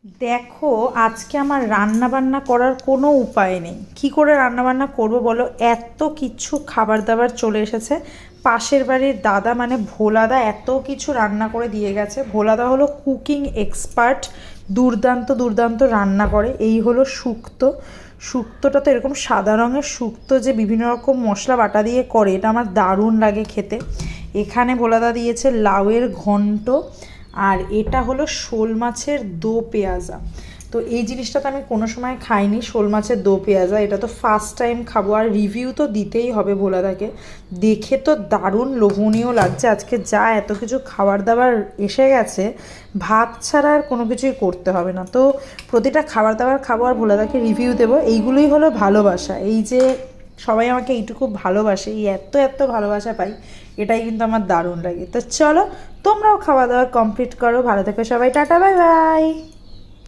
দেখো, আজকে আমার রান্না বান্না করার কোনো উপায় নেই। কি করে রান্না বান্না করবো বলো? এত কিছু খাবার দাবার চলে এসেছে। পাশের বাড়ির দাদা মানে ভোলাদা এত কিছু রান্না করে দিয়ে গেছে। ভোলাদা হলো কুকিং এক্সপার্ট, দুর্দান্ত দুর্দান্ত রান্না করে। এই হলো শুক্তো। শুক্তোটা তো এরকম সাদা রঙের শুক্তো, যে বিভিন্ন রকম মশলা বাটা দিয়ে করে, এটা আমার দারুণ লাগে খেতে। এখানে ভোলাদা দিয়েছে লাউয়ের ঘন্ট, আর এটা হলো শোল মাছের দো পেঁয়াজা। তো এই জিনিসটা তো আমি কোনো সময় খাইনি, শোল মাছের দো পেঁয়াজা, এটা তো ফার্স্ট টাইম খাবো। আর রিভিউ তো দিতেই হবে ভোলাদাকে, দেখে তো দারুণ লোভনীয় লাগছে। আজকে যা এত কিছু খাবার দাবার এসে গেছে, ভাত ছাড়া আর কোনো কিছুই করতে হবে না। তো প্রতিটা খাবার দাবার খাবো আর ভোলাদাকে রিভিউ দেবো। এইগুলোই হলো ভালোবাসা। এই যে সবাই আমাকে এইটুকু ভালোবাসে, এই এত এত ভালোবাসা পাই, এটাই কিন্তু আমার দারুণ লাগে। তো চলো, তোমরাও খাওয়া দাওয়া কমপ্লিট করো। ভালো থেকো সবাই, টাটা, বাই বাই।